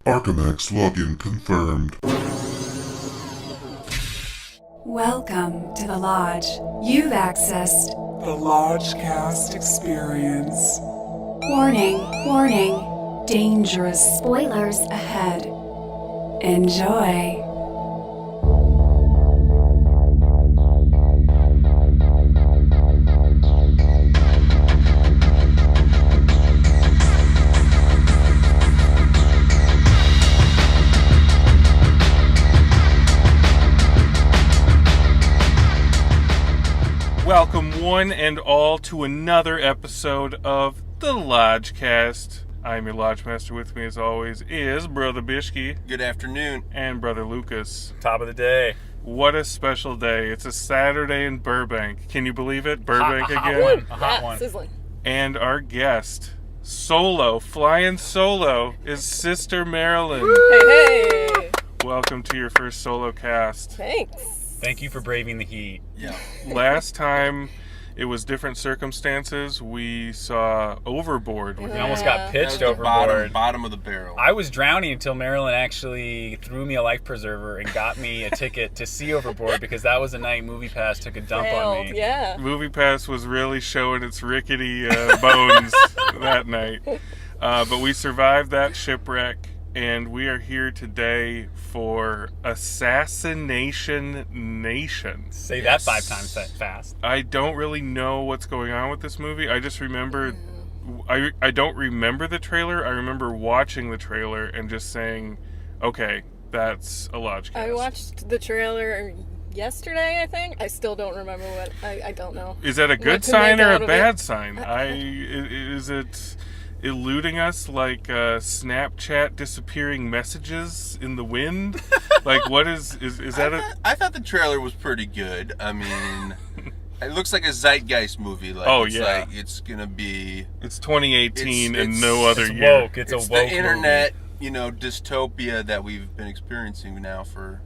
Archimex login confirmed. Welcome to the Lodge. You've accessed The Lodgecast Experience. Warning, warning, dangerous spoilers ahead. Enjoy. Welcome one and all to another episode of the Lodgecast. I'm your Lodge Master. With me as always is Brother Bishki. Good afternoon. And Brother Lucas. Top of the day. What a special day. It's a Saturday in Burbank. Can you believe it? Burbank hot again. One. A hot one. Sizzling. And our guest, flying solo, is Sister Marilyn. Hey. Welcome to your first solo cast. Thanks. Thank you for braving the heat. Yeah. Last time, it was different circumstances. We saw Overboard. We almost got pitched That was the overboard. bottom of the barrel. I was drowning until Marilyn actually threw me a life preserver and got me a ticket to see Overboard because that was the night MoviePass took a dump on me. Yeah. MoviePass was really showing its rickety bones that night. But we survived that shipwreck, and we are here today for Assassination Nation. Say that 5 times that fast. I don't really know what's going on with this movie. I just remember... I don't remember the trailer. I remember watching the trailer and just saying, okay, that's a Lodgecast. I watched the trailer yesterday, I think. I still don't remember what. I don't know. Is that a good What to sign make or out a of bad it. sign? Is it eluding us like Snapchat disappearing messages in the wind? Like, what is that? I thought the trailer was pretty good. I mean, it looks like a zeitgeist movie. Like, Oh, it's yeah. like it's gonna be. It's 2018 and It's- no other It's year. woke. It's a It's woke the internet, dystopia that we've been experiencing now for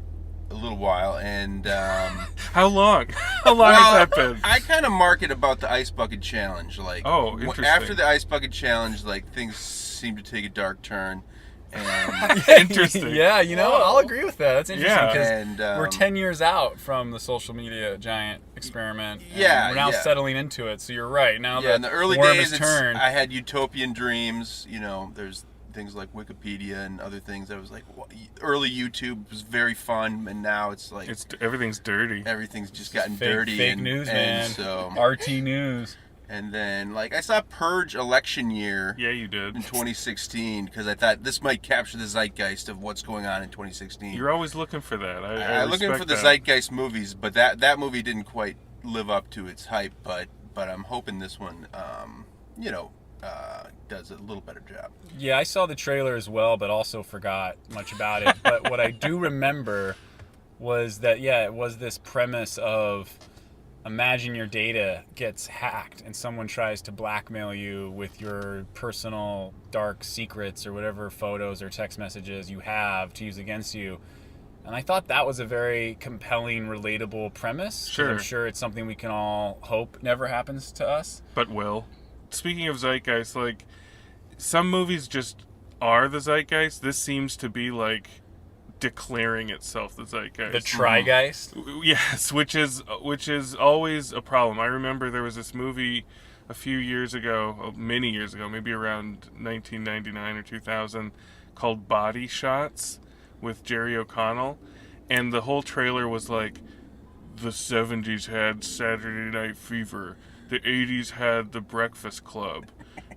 a little while, and How long? How long has that been? I kind of mark it about the ice bucket challenge. Like, Oh, interesting. after the ice bucket challenge, like things seem to take a dark turn, and Interesting. Yeah, I'll agree with that. That's interesting Yeah. because And, we're 10 years out from the social media giant experiment. and Yeah, we're now yeah. settling into it. So you're right. Now yeah, in the early worm days, has turned. I had utopian dreams. There's things like Wikipedia and other things. I was like, early YouTube was very fun, and now it's like Everything's dirty. everything's just gotten fake, dirty. fake and, news, and man. So, RT News. and then like I saw Purge election year Yeah, you did. in 2016 because I thought this might capture the zeitgeist of what's going on in 2016. You're always looking for that. I'm looking for the that. zeitgeist movies, but that movie didn't quite live up to its hype. But I'm hoping this one, does a little better job. Yeah, I saw the trailer as well, but also forgot much about it. But what I do remember was that, it was this premise of imagine your data gets hacked and someone tries to blackmail you with your personal dark secrets or whatever photos or text messages you have to use against you. And I thought that was a very compelling, relatable premise. 'Cause Sure. I'm sure it's something we can all hope never happens to us. But will. Speaking of zeitgeist, like, some movies just are the zeitgeist. This seems to be like declaring itself the zeitgeist. The Trigeist. Yes, which is always a problem. I remember there was this movie a few years ago, many years ago, maybe around 1999 or 2000, called Body Shots with Jerry O'Connell, and the whole trailer was like, the 70s had Saturday Night Fever, the 80s had The Breakfast Club,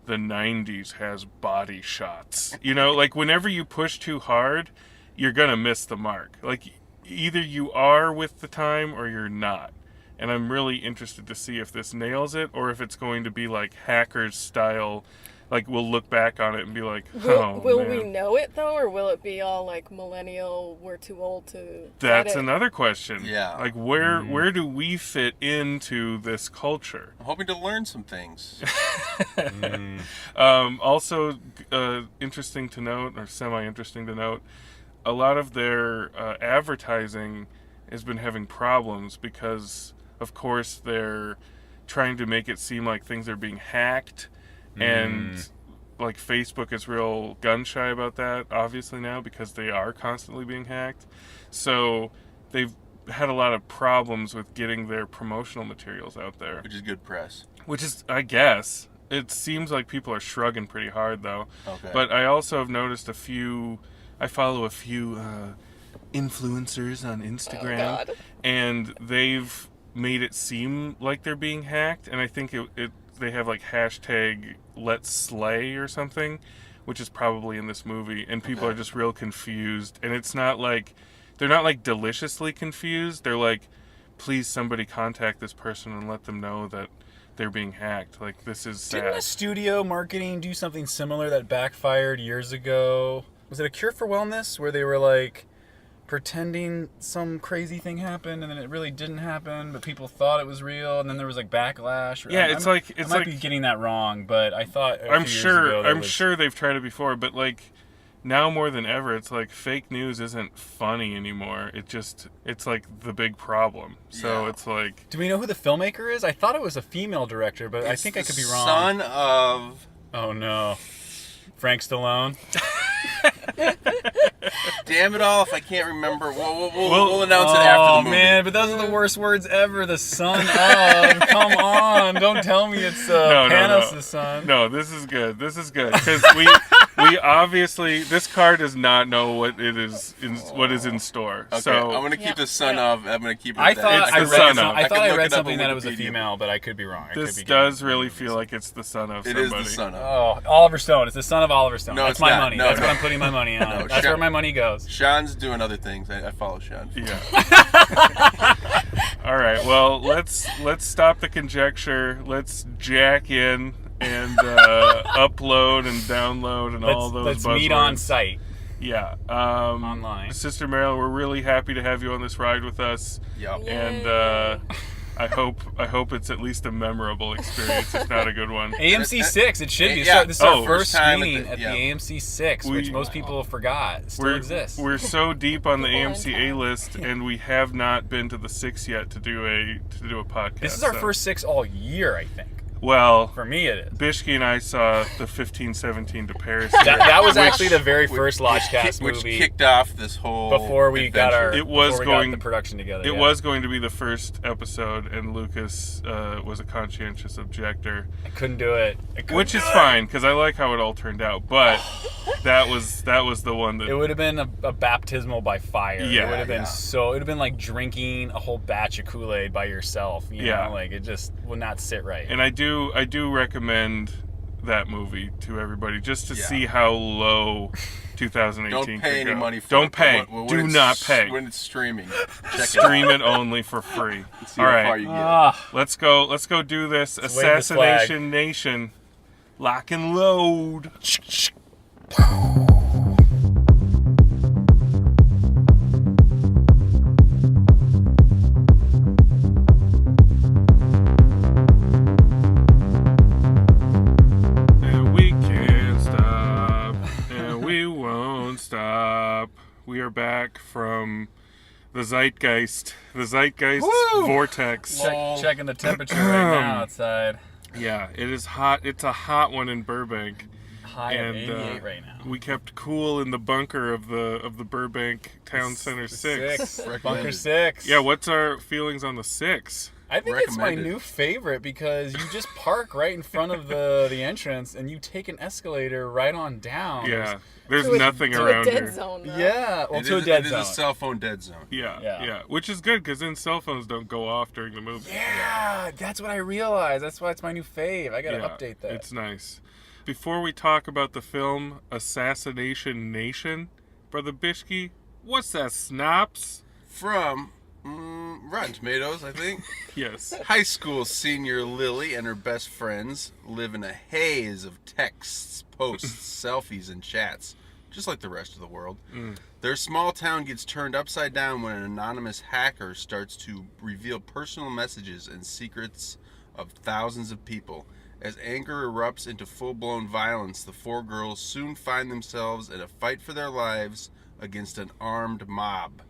the 90s has Body Shots. Like, whenever you push too hard, you're gonna miss the mark. Like, either you are with the time or you're not. And I'm really interested to see if this nails it or if it's going to be like Hackers style. Like, we'll look back on it and be like, Will man. we know it though, or will it be all like millennial? We're too old to. That's get it? another question. Yeah. Like, where do we fit into this culture? I'm hoping to learn some things. Also, interesting to note, or semi-interesting to note, a lot of their advertising has been having problems because, of course, they're trying to make it seem like things are being hacked, and like Facebook is real gun shy about that, obviously now, because they are constantly being hacked. So they've had a lot of problems with getting their promotional materials out there. Which is good press. Which is, I guess, it seems like people are shrugging pretty hard though. Okay. But I also have noticed I follow a few influencers on Instagram, God. and they've made it seem like they're being hacked, and I think they have like hashtag Let's Slay or something, which is probably in this movie, and people are just real confused, and it's not like, they're not like deliciously confused, they're like, please somebody contact this person and let them know that they're being hacked. Like, this is sad. Didn't a studio marketing do something similar that backfired years ago? Was it A Cure for Wellness, where they were like pretending some crazy thing happened and then it really didn't happen, but people thought it was real, and then there was like backlash? Yeah, I might like be getting that wrong, but I thought I'm sure they've tried it before, but like now more than ever, it's like fake news isn't funny anymore. It's like the big problem. So Yeah. it's like, Do we know who the filmmaker is? I thought it was a female director, but I think I could be wrong. Son of... Oh no, Frank Stallone. Damn it all if I can't remember. We'll announce it after the Oh movie. man, but those are the worst words ever. The son of. Come on, don't tell me it's Panos' son. no, this is good. This is good because we obviously, this car does not know what is in store. Okay, So I'm gonna keep the son of. I'm gonna keep it. I at that. thought It's I the read, son some, of. I I thought can I look read it up something on that it was a Wikipedia. female, but I could be wrong. this does really feel like it's the son of It somebody. is the son of. Oh, Oliver Stone. It's the son of Oliver Stone. No, That's it's my not. money. No, That's no. what I'm putting my money on. No, That's where my money goes. Sean's doing other things. I follow Sean. Yeah. All right. Well, let's stop the conjecture. Let's jack in and upload and download and all those Let's buzzwords. meet on site. Yeah. Online. Sister Meryl, we're really happy to have you on this ride with us, Yep. Yay. and I hope it's at least a memorable experience, if not a good one. AMC 6, it should be. Yeah. This is our Oh, first first time screening at at the- the yeah. AMC 6, which most people forgot still exists. We're so deep on the People in AMC town. A list, and we have not been to the 6 yet to do a podcast. This is our so- first 6 all year, I think. Well, For me, it is. Bishki and I saw the 15-17 to Paris. That was actually the very first Lodgecast Which movie kicked off this whole. before we got adventure. It was before we going- got the production together. It yeah. was going to be the first episode, and Lucas was a conscientious objector, I couldn't do it. which is fine because I like how it all turned out. But that was the one that It would have been a baptismal by fire. Yeah, it would have been yeah. it would have been like drinking a whole batch of Kool-Aid by yourself. You Yeah. know, like it just would not sit right. And I do recommend that movie to everybody just to Yeah. see how low 2018 Don't pay could any go. money for Don't it. pay. When Do it's- not pay. When it's streaming. Check Stream it only for free. it. See All how right. far you get. Ah, Let's go do this. Let's wave this flag. Assassination Nation. Lock and load. And we can't stop. And we won't stop. We are back from the Zeitgeist. The Zeitgeist Woo! vortex. checking the temperature right now outside. Yeah, it is hot. It's a hot one in Burbank. High of And 88 right now. we kept cool in the bunker of the Burbank Town Center 6. Bunker Recommended. 6. Yeah, what's our feelings on the 6? I think it's my Recommended. new favorite because you just park right in front of the entrance and you take an escalator right on down. Yeah, there's To a- nothing to around a dead here. zone. Though. Yeah, well, It to is- a dead it zone. is a cell phone dead zone. Yeah, Yeah. yeah, which is good because then cell phones don't go off during the movie. Yeah, that's what I realized. That's why it's my new fave. I gotta Yeah, update that. It's nice. Before we talk about the film Assassination Nation, Brother Bishki, what's that snaps? From Rotten Tomatoes, I think. Yes. High school senior Lily and her best friends live in a haze of texts, posts, selfies, and chats, just like the rest of the world. Their small town gets turned upside down when an anonymous hacker starts to reveal personal messages and secrets of thousands of people. As anger erupts into full-blown violence, the four girls soon find themselves in a fight for their lives against an armed mob.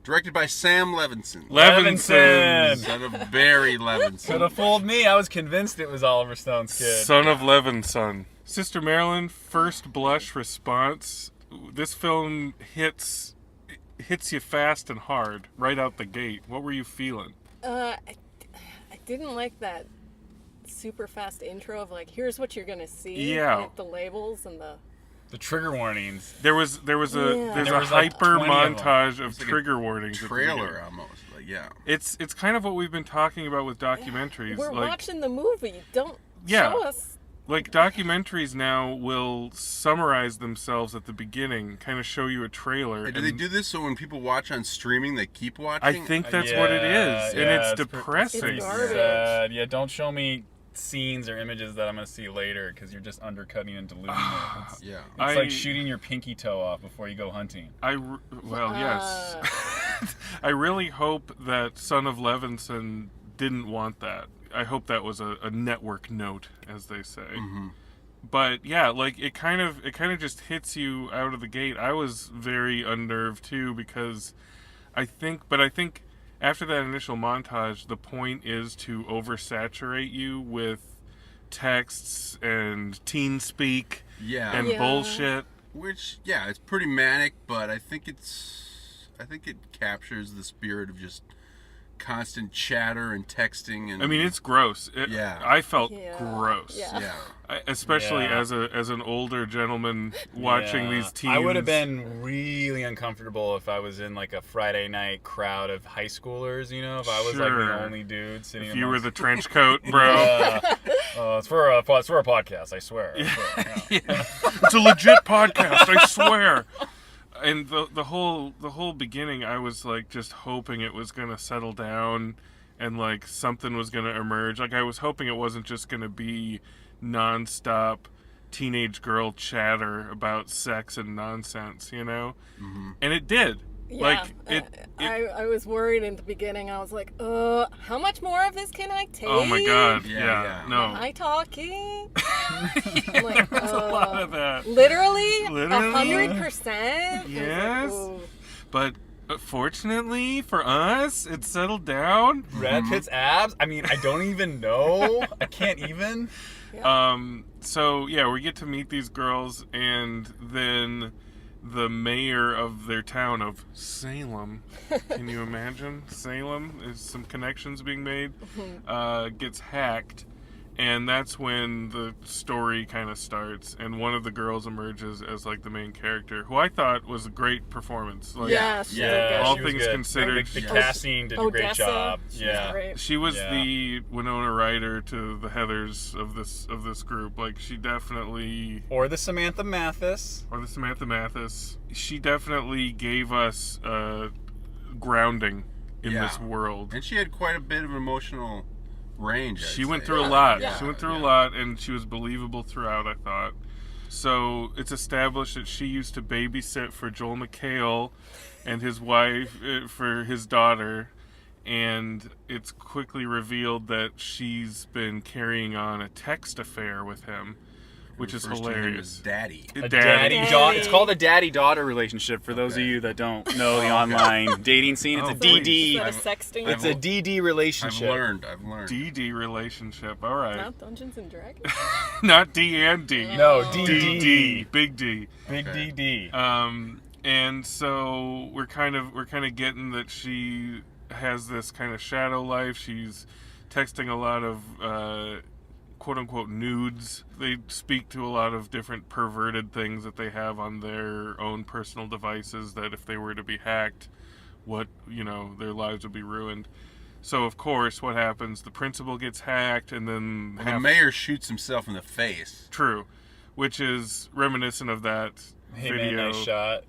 Directed by Sam Levinson. Levinson. Son of Barry Levinson. Could have fooled me. I was convinced it was Oliver Stone's kid. Son of Levinson. Sister Marilyn, first blush response. This film hits you fast and hard right out the gate. What were you feeling? I didn't like that super fast intro of like, here's what you're gonna see. Yeah. Like the labels and The trigger warnings. There was Yeah. a There was like hyper 20 of them. montage of It's like a trigger warnings. at the beginning. Trailer almost. Like, yeah. It's kind of what we've been talking about with documentaries. we're like, watching the movie. Don't Yeah. show us. Like documentaries now will summarize themselves at the beginning, kind of show you a trailer. Hey, do they and do this so when people watch on streaming, they keep watching? I think that's what it is, and it's depressing. It's garbage. Sad. Yeah, don't show me scenes or images that I'm going to see later because you're just undercutting and diluting it. It's, Yeah. it's like shooting your pinky toe off before you go hunting. Yes. I really hope that Son of Levinson didn't want that. I hope that was a network note, as they say. Mm-hmm. But yeah, like it kind of just hits you out of the gate. I was very unnerved too because I think after that initial montage, the point is to oversaturate you with texts and teen speak Yeah. and Yeah. bullshit. Which, yeah, it's pretty manic, but I think it captures the spirit of just constant chatter and texting and I mean, it's gross. Yeah. I felt Yeah. gross. Yeah. yeah. Especially Yeah. as an older gentleman watching Yeah. these teens. I would have been really uncomfortable if I was in like a Friday night crowd of high schoolers, you know, if I was like Sure. the only dude sitting If you were amongst- the trench coat, bro. It's for a podcast, I swear. Yeah. Yeah. It's a legit podcast, I swear. And the whole beginning, I was like just hoping it was gonna settle down, and like something was gonna emerge. Like I was hoping it wasn't just gonna be nonstop teenage girl chatter about sex and nonsense, you know. Mm-hmm. And it did. Yeah, Like I was worried in the beginning. I was like, how much more of this can I take? Oh my god. Yeah, Yeah. yeah. No. Am I talking? I'm like, There's a lot of that. literally? Literally? 100%? Yes. But fortunately for us, it settled down. Brad Pitt's abs? I mean, I don't even know. I can't even. So yeah, we get to meet these girls, and then the mayor of their town of Salem, can you imagine? Salem, there's some connections being made, gets hacked, and that's when the story kind of starts, and one of the girls emerges as like the main character, who I thought was a great performance. Like, Yeah, she did Yeah, good. all she was things good. considered, The Yes. casting did a great Odessa, job. she was Yeah. great. she was Yeah. the Winona Ryder to the Heathers of this group. Like she definitely, Or the Samantha Mathis. or the Samantha Mathis, she definitely gave us grounding in Yeah. this world. And she had quite a bit of emotional range. She I'd went say. through a lot. Yeah. She went through a Yeah. lot, and she was believable throughout, I thought. So it's established that she used to babysit for Joel McHale and his wife for his daughter, and it's quickly revealed that she's been carrying on a text affair with him, which is Refers to him as hilarious. Daddy. A Daddy. Daddy. It's called a daddy-daughter relationship for those of Okay. you that don't know the online dating scene. It's Oh, a please. DD. Is that a sexting? It's a DD I've relationship. learned. DD relationship. All right. Not Dungeons and Dragons? Not D and D. No, Oh. DD. DD. Big D. Big Okay. DD. And so we're kind of getting that she has this kind of shadow life. She's texting a lot of quote unquote nudes. They speak to a lot of different perverted things that they have on their own personal devices, that if they were to be hacked, their lives would be ruined. So of course, what happens? The principal gets hacked, and then Well, the mayor shoots himself in the face. True, which is reminiscent of that Hey video. man, nice shot.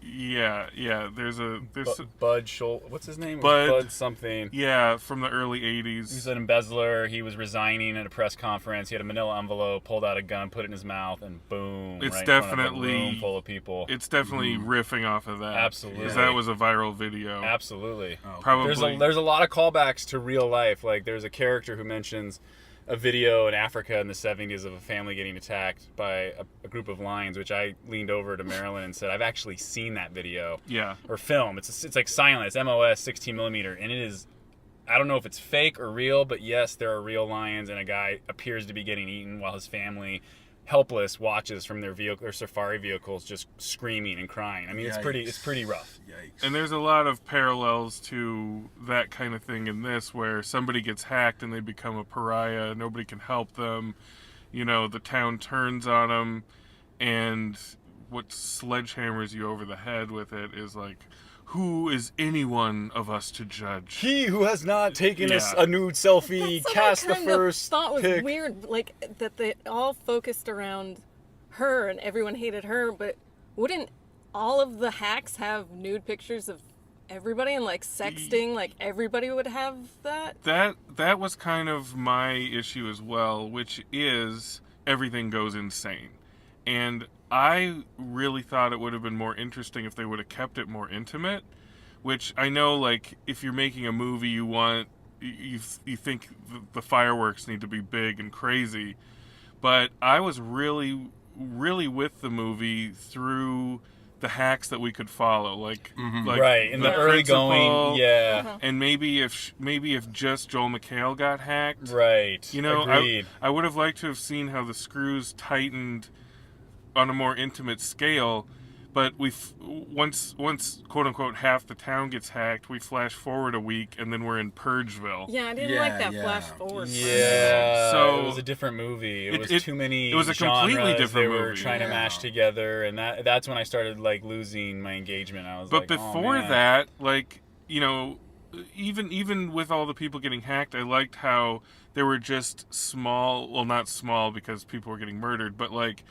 Yeah. There's Bud Schul. What's his name? It was Bud- Bud something. yeah, from the early He's '80s. an embezzler. He was resigning at a press conference. He had a manila envelope, pulled out a gun, put it in his mouth, and boom. It's right in front of a definitely- room full of people. It's definitely riffing off of that. Absolutely. because that was a viral video. Absolutely. Probably. There's a lot of callbacks to real life. Like there's a character who mentions a video in Africa in the 70s of a family getting attacked by a group of lions, which I leaned over to Marilyn and said, I've actually seen that video Yeah. or film. It's like silent. It's MOS 16 millimeter, and it is. I don't know if it's fake or real, but yes, there are real lions, and a guy appears to be getting eaten while his family helpless watches from their safari vehicles, just screaming and crying. I mean, it's pretty rough. Yikes. And there's a lot of parallels to that kind of thing in this, where somebody gets hacked and they become a pariah. Nobody can help them. You know, the town turns on them, and what sledgehammers you over the head with it is like, who is any one of us to judge? He who has not taken a nude selfie, cast the first thought was pic. weird, like that they all focused around her and everyone hated her, but wouldn't all of the hacks have nude pictures of everybody and like sexting? Like everybody would have that? That was kind of my issue as well, which is everything goes insane. And I really thought it would have been more interesting if they would have kept it more intimate, which I know, like, if you're making a movie, you think the fireworks need to be big and crazy. But I was really, really with the movie through the hacks that we could follow, like right in the early going, yeah. And maybe if just Joel McHale got hacked, right? You know, agreed. I would have liked to have seen how the screws tightened on a more intimate scale, but once quote unquote half the town gets hacked, we flash forward a week and then we're in Purgeville. Yeah, I didn't like that flash forward. Yeah, so it was a different movie. It was too many. It was a completely different they movie. were trying to mash together, and that's when I started like losing my engagement. I was but like, before that, like, you know, even with all the people getting hacked, I liked how there were just small, well, not small because people were getting murdered, but like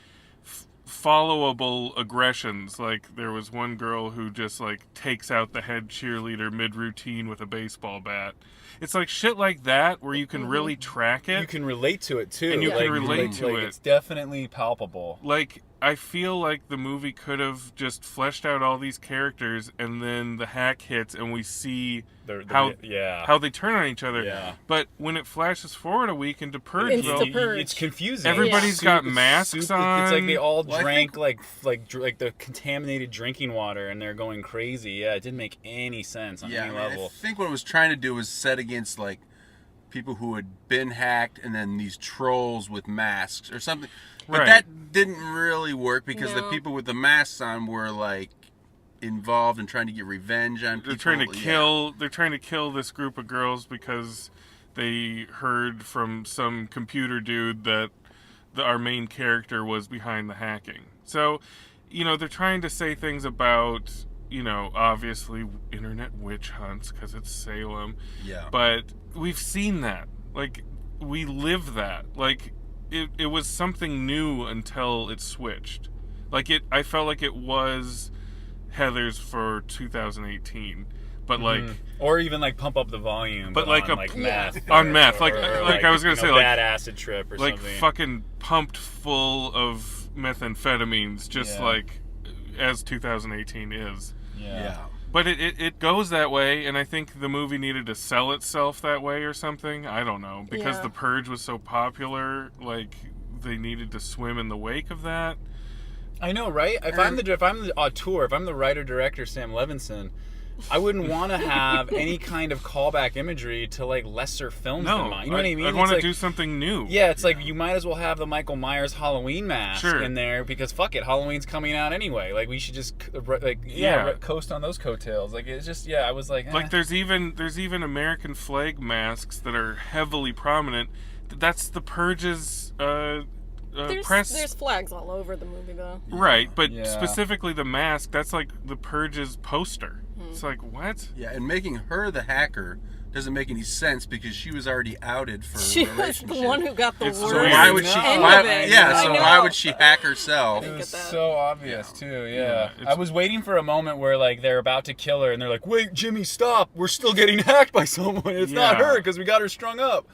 followable aggressions. Like there was one girl who just like takes out the head cheerleader mid-routine with a baseball bat. It's like shit like that where you can really track it. You can relate to it too. And you can relate to it. It's definitely palpable. Like, I feel like the movie could have just fleshed out all these characters, and then the hack hits and we see how they turn on each other. Yeah. But when it flashes forward a week into Purgeville, it's confusing. Everybody's got masks on. It's like they all drank like the contaminated drinking water, and they're going crazy. Yeah, it didn't make any sense on any level. I think what it was trying to do was set against like people who had been hacked, and then these trolls with masks or something. But that didn't really work because the people with the masks on were like involved in trying to get revenge on people. They're trying to kill this group of girls because they heard from some computer dude that our main character was behind the hacking. So, you know, they're trying to say things about, you know, obviously internet witch hunts because it's Salem. Yeah. But we've seen that. Like, we live that. Like, it was something new until it switched. Like, I felt like it was Heather's for 2018. But like, or even like pump up the volume, but like on, meth, on meth, like like I was gonna say, like bad acid trip or like something, like fucking pumped full of methamphetamines, just like as 2018 is. Yeah. But it goes that way, and I think the movie needed to sell itself that way or something. I don't know, because The Purge was so popular, like they needed to swim in the wake of that. I know, right? If I'm the auteur, if I'm the writer director Sam Levinson, I wouldn't want to have any kind of callback imagery to like lesser films than mine. You know what I mean? I'd want to do something new. Yeah, it's like you might as well have the Michael Myers Halloween mask in there because fuck it, Halloween's coming out anyway. Like we should just coast on those coattails. Like it's just I was like like there's even American flag masks that are heavily prominent. That's the Purge's press. There's flags all over the movie though. Right, but specifically the mask, that's like the Purge's poster. It's like, what? Yeah, and making her the hacker doesn't make any sense because she was already outed for she a relationship. was the one who got the worst. So why would she? Why would she hack herself? It was so obvious too. Yeah, I was waiting for a moment where like they're about to kill her and they're like, "Wait, Jimmy, stop! We're still getting hacked by someone. It's not her because we got her strung up."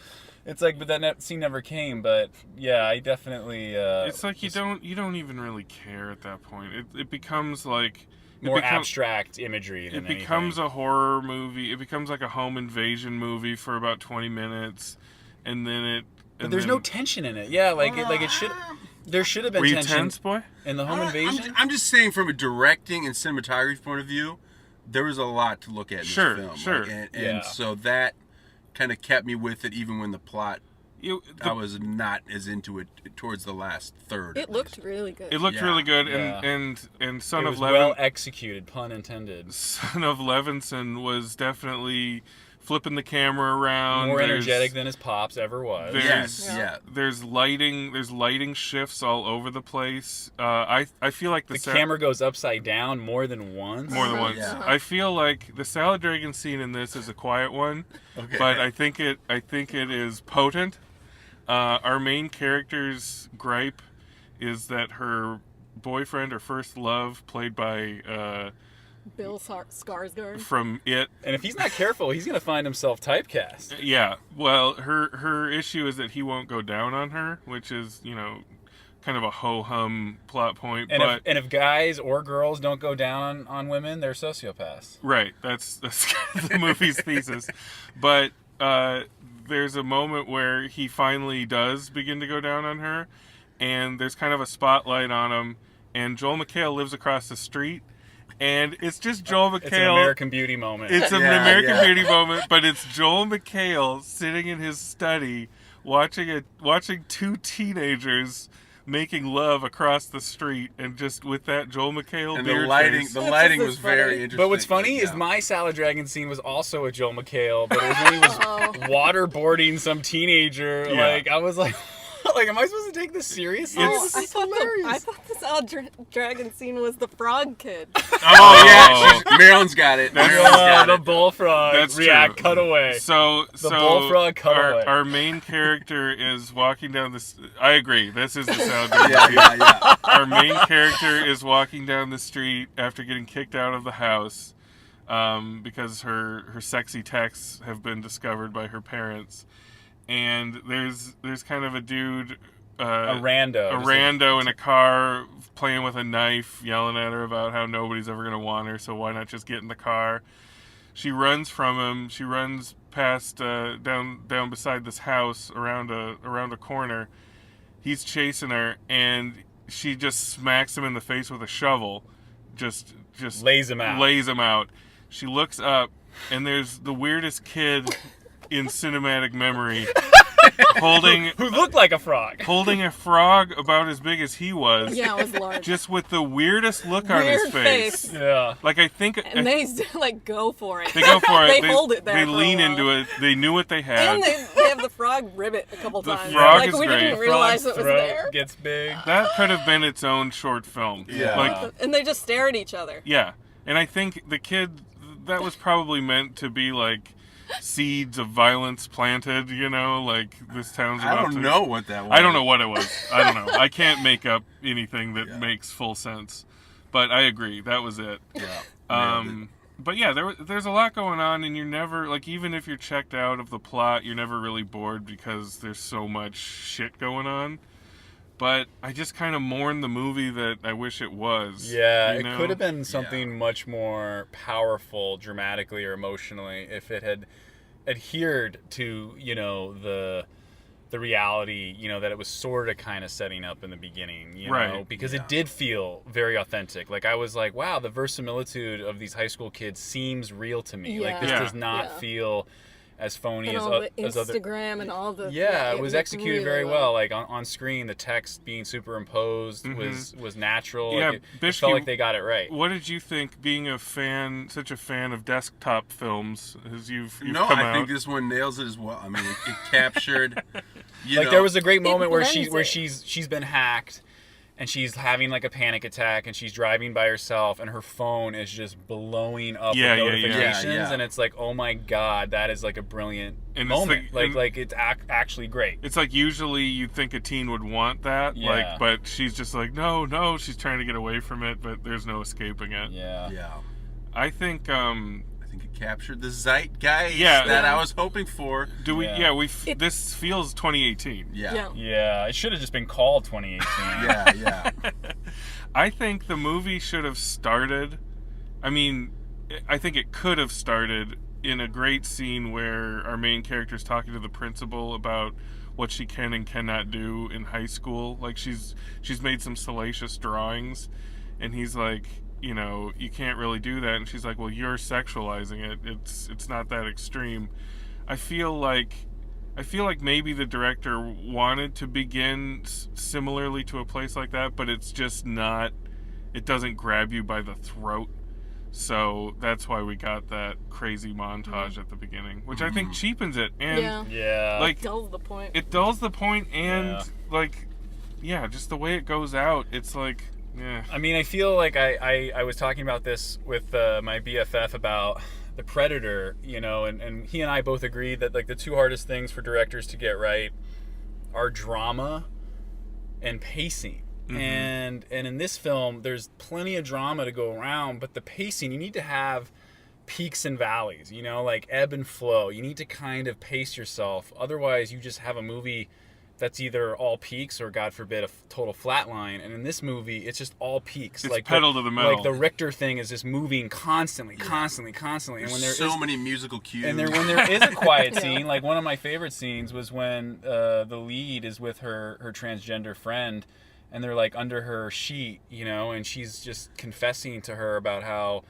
It's like, but that scene never came. But yeah, I definitely. It's like you don't even really care at that point. It becomes like. More abstract imagery than anything. It becomes a horror movie. It becomes like a home invasion movie for about 20 minutes, and then But there's no tension in it. Yeah, it should. There should have been tension. Were you tense, boy? In the home invasion. I'm just saying, from a directing and cinematography point of view, there was a lot to look at in this film. Sure. And so that kind of kept me with it, even when the plot. I was not as into it towards the last third. It looked really good. It looked Yeah. really good, Yeah. and Son It of was Levin, well executed, pun intended. Son of Levinson was definitely flipping the camera around. More There's- energetic than his pops ever was. There's- Yes, Yeah. yeah. There's lighting shifts all over the place. I feel like The camera goes upside down more than once. more than once. Yeah. I feel like the salad dragon scene in this is a quiet one, Okay. but I think it is potent. Our main character's gripe is that her boyfriend or first love, played by Bill Skarsgård. from It. And if he's not careful, he's going to find himself typecast. Yeah, well, her issue is that he won't go down on her, which is, kind of a ho-hum plot point. And, but if guys or girls don't go down on women, they're sociopaths. right, that's the movie's thesis. But there's a moment where he finally does begin to go down on her, and there's kind of a spotlight on him, and Joel McHale lives across the street, and it's just Joel McHale. It's an American Beauty moment. It's an Yeah, American yeah. Beauty moment, but it's Joel McHale sitting in his study watching two teenagers making love across the street, and just with that Joel McHale And beard the lighting, face. the That's lighting just was funny. very interesting. But what's funny is Yeah. my Salad Dragon scene was also a Joel McHale, but it was when he was waterboarding some teenager. Yeah. Like, I was like, am I supposed to take this seriously? It's- This I is thought hilarious. the Salad Dragon scene was the frog kid. Oh yeah, Marilyn's got it. Marilyn's got the it. bullfrog That's react true. cutaway. So bullfrog cutaway. our main character is walking down this. I agree. This is the sound. of Yeah, yeah, yeah. Our main character is walking down the street after getting kicked out of the house because her sexy texts have been discovered by her parents, and there's kind of a dude. A rando. A Just rando in a car playing with a knife, yelling at her about how nobody's ever going to want her, so why not just get in the car? She runs from him. She runs past down beside this house around a corner. He's chasing her, and she just smacks him in the face with a shovel. Just Lays him out. Lays him out. She looks up, and there's the weirdest kid in cinematic memory holding who looked like a frog. a frog about as big as he was. Yeah, it was large. Just with the weirdest look on his Weird face. face. Yeah. Like, I think And they like go for it. they go for it. They hold it there They for a lean while. into it. They knew what they had. And they have the frog ribbit a couple The times. frog like is we great. didn't realize Frog's it was throat there. gets big. That could have been its own short film. Yeah. Like, And they just stare at each other. yeah. And I think the kid, that was probably meant to be like seeds of violence planted, like this town's I about don't to... know what that was. I don't know what it was. I don't know. I can't make up anything that makes full sense. But I agree. That was it. Yeah. But yeah, there's a lot going on, and you're never, like, even if you're checked out of the plot, you're never really bored because there's so much shit going on. But I just kind of mourn the movie that I wish it was. Yeah, you it know? could have been something much more powerful dramatically or emotionally if it had adhered to, the reality, that it was sort of kind of setting up in the beginning, Right. because it did feel very authentic. Like, I was like, wow, the verisimilitude of these high school kids seems real to me. Like, this Yeah. does not Yeah. feel as phony And as, all the as other... Instagram and all the Yeah, it was looked executed really very well. Like on screen, the text being superimposed was natural. Yeah, Like, it Bishke, felt like they got it right. What did you think, being such a fan of desktop films, as you've No, come I out? think this one nails it as well. I mean, it captured. Like, there was a great moment where blends it. she's been hacked, and she's having like a panic attack, and she's driving by herself, and her phone is just blowing up Yeah, with yeah, yeah. notifications, Yeah, yeah. and it's like, oh my god, that is like a brilliant And it's moment. like- Like it's actually great. It's like usually you'd think a teen would want that, Yeah. but she's just like, no, she's trying to get away from it, but there's no escaping it. Yeah. Yeah. I think, I think it captured the zeitgeist Yeah. that I was hoping for. this feels 2018. Yeah. Yeah, it should have just been called 2018. Yeah. I think the movie should have started, I think it could have started in a great scene where our main character is talking to the principal about what she can and cannot do in high school. Like, she's made some salacious drawings, and he's like, you can't really do that. And she's like, well, you're sexualizing it. It's not that extreme. I feel like I feel like maybe the director wanted to begin similarly to A Place Like That, but it's just not. It doesn't grab you by the throat. So that's why we got that crazy montage at the beginning, which I think cheapens it. And Yeah. like Dulls the point. it dulls the point, and like, yeah, just the way it goes out, it's like, yeah. I mean, I feel like I was talking about this with my BFF about The Predator, you know, and he and I both agreed that like the two hardest things for directors to get right are drama and pacing. And in this film, there's plenty of drama to go around, but the pacing, you need to have peaks and valleys, you know, like ebb and flow. You need to kind of pace yourself. Otherwise, you just have a movie that's either all peaks or, God forbid, a total flatline. And in this movie, it's just all peaks. It's like pedal to the metal. Like the Richter thing is just moving constantly. And when There's so many musical cues. And when there is a quiet scene, like one of my favorite scenes was when the lead is with her transgender friend, and they're like under her sheet, you know, and she's just confessing to her about how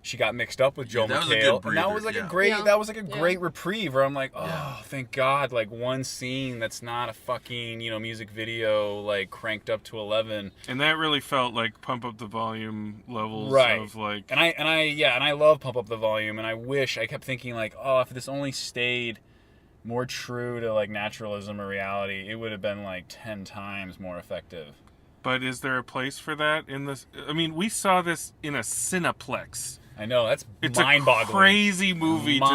she got mixed up with Joe that was a McHale. good And that breather, was like yeah. a great Yeah. that was like a Yeah. great reprieve where I'm like, oh, thank God, like one scene that's not a fucking, you know, music video like cranked up to 11. And that really felt like Pump Up the Volume levels Right. of like. And I love Pump Up the Volume, and I kept thinking like, oh, if this only stayed more true to like naturalism or reality, it would have been like 10 times more effective. But is there a place for that in this? I mean, we saw this in a Cineplex. I know, that's It's mind-boggling. a crazy movie to see.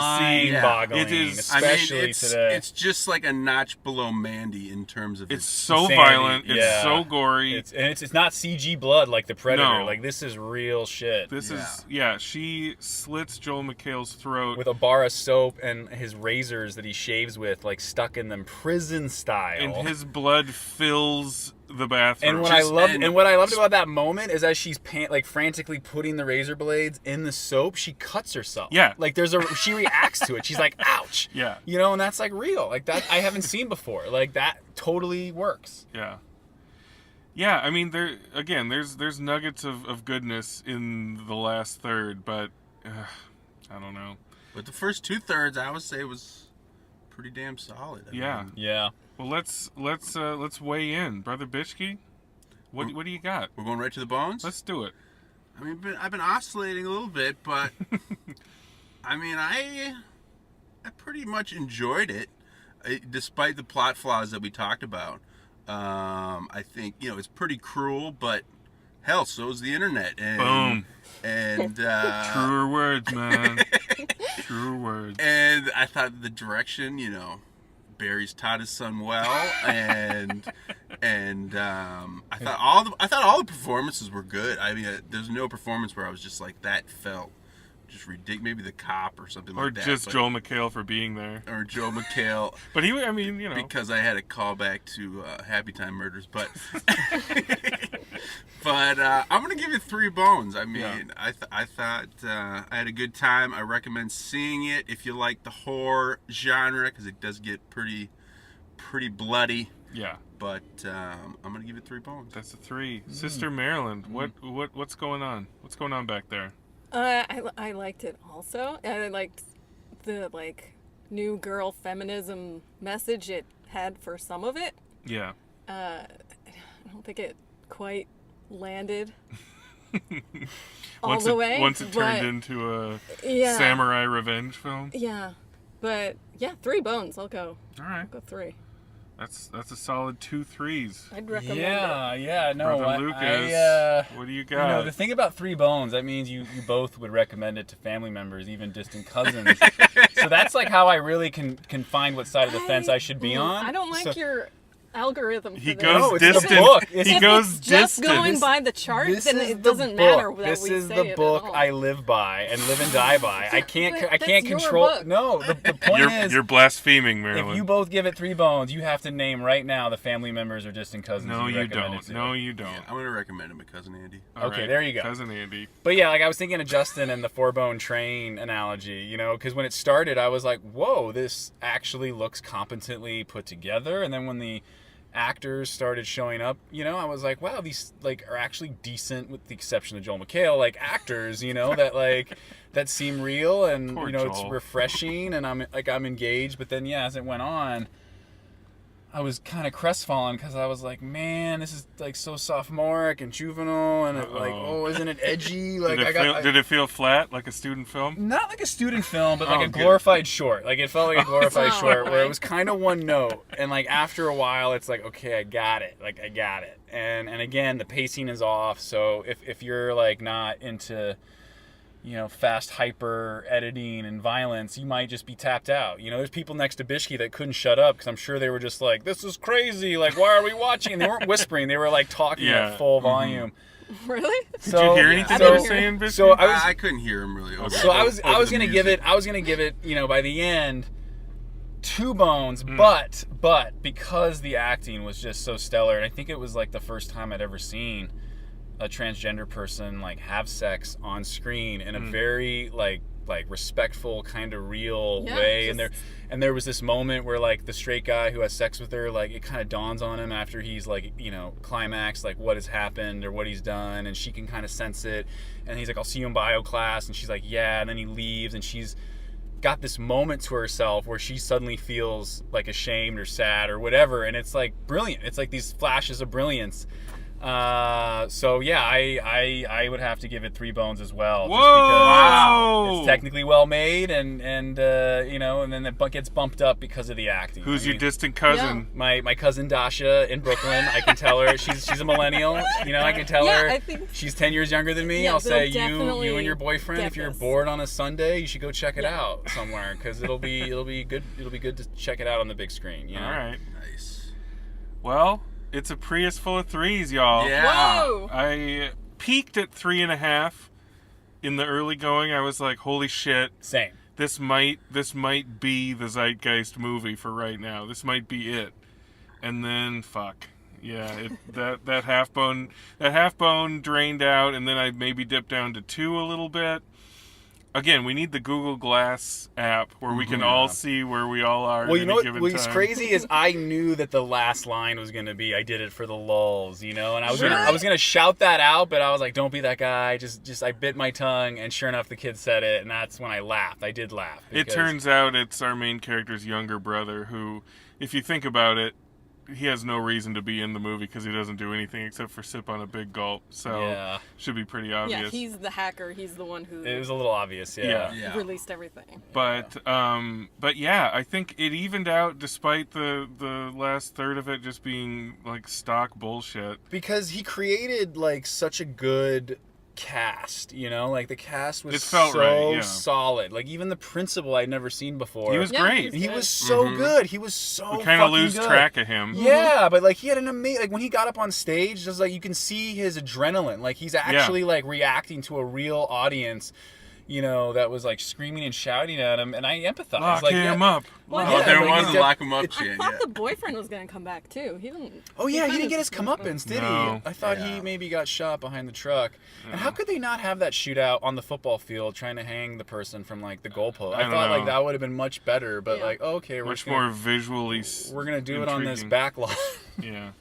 Mind-boggling, It is. I mean, especially today. it's just like a notch below Mandy in terms of It's its so Insanity, violent. It's yeah. so gory. It's not CG blood like The Predator. No. Like, this is real shit. This Yeah. is, yeah, she slits Joel McHale's throat. With a bar of soap and his razors that he shaves with, like, stuck in them prison style. and his blood fills the bathroom. And what Just- I loved about that moment is as she's like frantically putting the razor blades in the soap, she cuts herself. Yeah. Like she reacts to it. She's like, ouch. Yeah. You know, and that's like real. Like that I haven't seen before. Like that totally works. Yeah. Yeah, I mean, there's nuggets of goodness in the last third, but I don't know. But the first 2/3, I would say, was pretty damn solid. I Yeah. mean, Yeah. Well, let's weigh in, Brother Bitchke. What do you got? we're going right to the bones. Let's do it. I mean, I've been oscillating a little bit, but I mean, I pretty much enjoyed it, despite the plot flaws that we talked about. I think it's pretty cruel, but hell, so is the internet. And, Boom. And Truer words, man. Truer words. and I thought the direction, Barry's taught his son well, and I thought all the performances were good. I mean, there's no performance where I was just like, that felt just ridiculous. Maybe the cop or something Or like that. just but- Joel McHale for being there. or Joe McHale, But I mean, because I had a callback to Happy Time Murders, but I'm gonna give it 3 bones. I mean, Yeah. I thought I had a good time. I recommend seeing it if you like the horror genre, because it does get pretty bloody. Yeah, But I'm gonna give it 3 bones. that's a 3. Sister Maryland, what's going on? What's going on back there? I liked it also. I liked the new girl feminism message it had for some of it. Yeah. I don't think it quite landed all the way. Once it but- turned into a yeah, samurai revenge film. Yeah, but yeah, 3 bones. I'll go. All right, I'll go 3. that's a solid 2 3s. I'd recommend it. Yeah, no. Brother Lucas, I what do you you got? know, the thing about 3 bones, that means you both would recommend it to family members, even distant cousins. So that's like how I really can find what side of the fence I should be on. I don't like So- your algorithm for He this. goes No, it's the distant. book. He If goes If it's just distant. going by the chart, This then is it the doesn't matter book. that This we is say the it at book all. I live by and live and die by. I can't But I can't that's your control. book. No, the point is, You're blaspheming, Marilyn. if you both give it 3 bones, you have to name right now the family members or distant cousins. No, you recommend it don't. to. No, you don't. Yeah, I'm gonna recommend him to Cousin Andy. All Okay, right, there you go. Cousin Andy. But yeah, like I was thinking of Justin and the 4-bone train analogy, because when it started, I was like, whoa, this actually looks competently put together. And then when the actors started showing up, I was like, wow, these like are actually decent, with the exception of Joel McHale, like actors, that like that seem real, and Poor it's Joel. refreshing, and I'm engaged. But then as it went on, I was kind of crestfallen because I was like, man, this is like so sophomoric and juvenile, and isn't it edgy? Like Did it feel flat, like a student film? not like a student film, but like Oh, a good. glorified short. Like it felt like a glorified Oh, short where it right. was kind of one note, and like after a while, it's like, okay, I got it. Like I got it. And again, the pacing is off. So if you're like not into fast hyper editing and violence, you might just be tapped out. There's people next to Bishki that couldn't shut up because I'm sure they were just like, this is crazy. Like, why are we watching? And they weren't whispering. They were like talking Yeah. at full volume. Really? Did you hear anything I they didn't were hear saying, Biscuit? So I was I couldn't hear him really. So I was gonna give it. By the end, 2 bones. But because the acting was just so stellar, and I think it was like the first time I'd ever seen a transgender person like have sex on screen in a very like respectful, kind of real way. And there was this moment where like the straight guy who has sex with her, like it kind of dawns on him after he's like climaxed like what has happened or what he's done, and she can kind of sense it, and he's like, I'll see you in bio class, and she's like, yeah, and then he leaves, and she's got this moment to herself where she suddenly feels like ashamed or sad or whatever, and it's like brilliant. It's like these flashes of brilliance. So yeah, I would have to give it 3 bones as well. Whoa! Just because Wow! it's technically well made, and then it gets bumped up because of the acting. Who's I your mean, distant cousin? my cousin Dasha in Brooklyn. I can tell her she's a millennial. I can tell Yeah, her I think- she's 10 years younger than me. Yeah, I'll they'll say you definitely and your boyfriend, get if you're this. bored on a Sunday, you should go check it Yeah. out somewhere, because it'll be good. It'll be good to check it out on the big screen. All right. Nice. Well, it's a Prius full of 3s, y'all. Yeah. Whoa! I peaked at 3.5 in the early going. I was like, holy shit. Same. This might be the zeitgeist movie for right now. This might be it. And then fuck. Yeah, that half bone drained out, and then I maybe dipped down to 2 a little bit. Again, we need the Google Glass app where we can all see where we all are. Well, at you know any what? given What's time. crazy is I knew that the last line was gonna be, "I did it for the lulz," and I was Sure. gonna shout that out, but I was like, "Don't be that guy." Just I bit my tongue, and sure enough, the kid said it, and that's when I laughed. I did laugh. It because- turns out it's our main character's younger brother who, if you think about it, he has no reason to be in the movie because he doesn't do anything except for sip on a big gulp. So Yeah. should be pretty obvious. Yeah, he's the hacker. He's the one who It was a little obvious, yeah. Yeah. released everything. But yeah, I think it evened out despite the last third of it just being like stock bullshit. Because he created like such a good cast, like the cast was It felt so right, yeah. solid. Like even the principal I'd never seen before. He was Yeah, great. He good. was so good. He was so We kind of fucking lose good. track of him. Yeah, but like he had an amazing, like when he got up on stage, just like you can see his adrenaline. Like he's actually like reacting to a real audience, that was like screaming and shouting at him, and I empathized. Lock like, him yeah. up. Well, Oh, Yeah, there like, was it a lock him up I chant. thought Yeah. the boyfriend was gonna come back too. He didn't. Oh yeah, he kinda didn't get his just- comeuppance, did No. he? I thought he maybe got shot behind the truck. And how could they not have that shootout on the football field trying to hang the person from like the goalpost? I don't thought know. like that would have been much better, but Yeah. like okay, Much more visually. we're gonna do it on this intriguing. back lot. Yeah.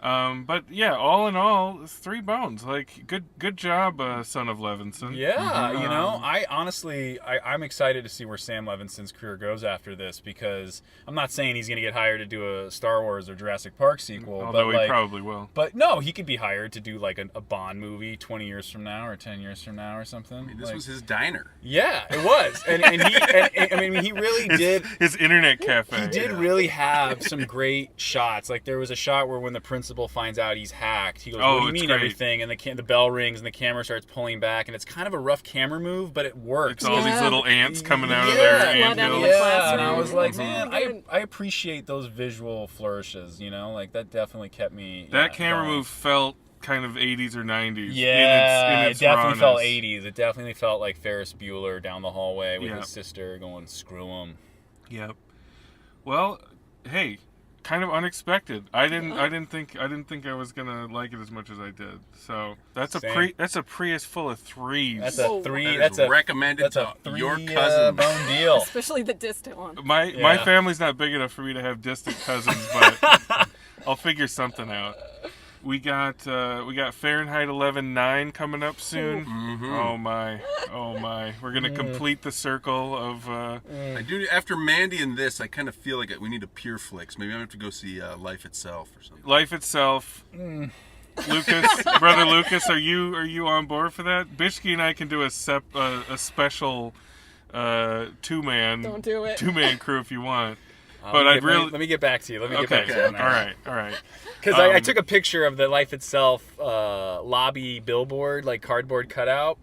But yeah, all in all, 3 bones. Like, good job, son of Levinson. Yeah, Mm-hmm. I honestly, I'm excited to see where Sam Levinson's career goes after this, because I'm not saying he's going to get hired to do a Star Wars or Jurassic Park sequel. Although but he like, probably will. But no, he could be hired to do like a Bond movie 20 years from now or 10 years from now or something. This Like- was his diner. Yeah, it was, and he really did. His internet cafe. He did really have some great shots. Like there was a shot where when the principal finds out he's hacked, he goes, Oh, "What do you it's mean great. everything?" And the bell rings and the camera starts pulling back, and it's kind of a rough camera move, but it works. It's all these Yeah. little ants coming out of Yeah. their Flood out of anthills. the Yeah, and I classroom. was like, It's man, really good. I appreciate those visual flourishes. Like that definitely kept me. That camera going. move felt kind of 80s or 90s. Yeah, in its it definitely felt rawness. 80s. It definitely felt like Ferris Bueller down the hallway with Yeah. his sister going, "Screw him." Yep. Well, hey, kind of unexpected. I didn't think I was gonna like it as much as I did. So that's Same. that's a Prius full of 3s. That's a Whoa. three. That is That's a recommended That's a to three your cousins. bone deal. Especially the distant one. My Yeah. family's not big enough for me to have distant cousins, but I'll figure something out. We got Fahrenheit 11/9 coming up soon. Mm-hmm. Oh my! We're gonna complete the circle of. I do. After Mandy and this, I kind of feel like we need a Pure Flicks. Maybe I'm gonna have to go see Life Itself or something. Life Itself. Lucas, brother Lucas, are you on board for that? Bishki and I can do a special two-man. Don't do it. Two-man crew if you want. But I'd really let me get back to you. Let me get okay. back to you on that. All right. Because I took a picture of the Life Itself lobby billboard, like cardboard cutout,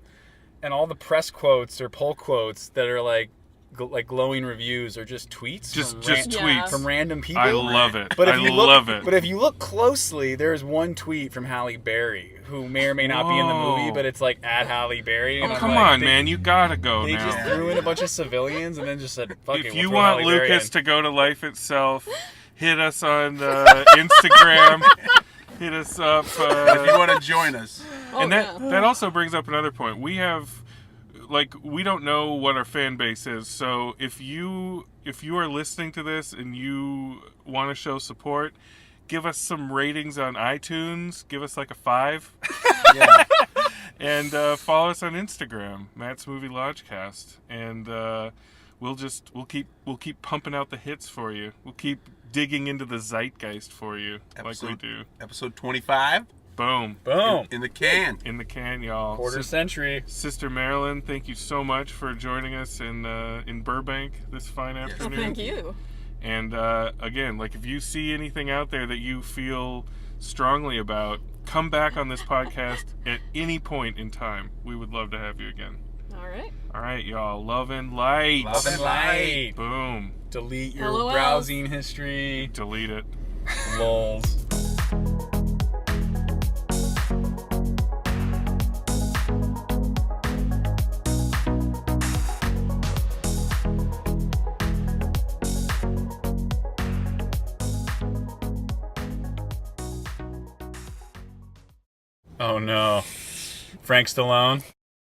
and all the press quotes or poll quotes that are like glowing reviews or just tweets. Just Yeah. tweets from random people. I love it. But if I you love it. But if you look closely, there's one tweet from Halle Berry, who may or may not be in the movie, but it's like at Halle Berry. And Oh, I'm come like, on, man! You gotta go They now. just threw in a bunch of civilians and then just said, "Fuck it." If we'll you throw want Halle Berry Lucas in. to go to Life Itself, hit us on Instagram. Hit us up. If you want to join us, And that also brings up another point. We have, we don't know what our fan base is. So if you are listening to this and you want to show support, give us some ratings on iTunes. Give us like a 5. yeah. And follow us on Instagram, Matt's Movie Lodgecast. And we'll keep pumping out the hits for you. We'll keep digging into the zeitgeist for you, like we do. Episode 25. Boom. In the can. In the can, y'all. Quarter century. Sister Marilyn, thank you so much for joining us in Burbank this fine Well, afternoon. thank you. And again, if you see anything out there that you feel strongly about, come back on this podcast at any point in time. We would love to have you again. All right. All right, y'all. Love and light. Love and light. Boom. Delete your LOLs. browsing history. Delete it. Lols. Oh no. Frank Stallone.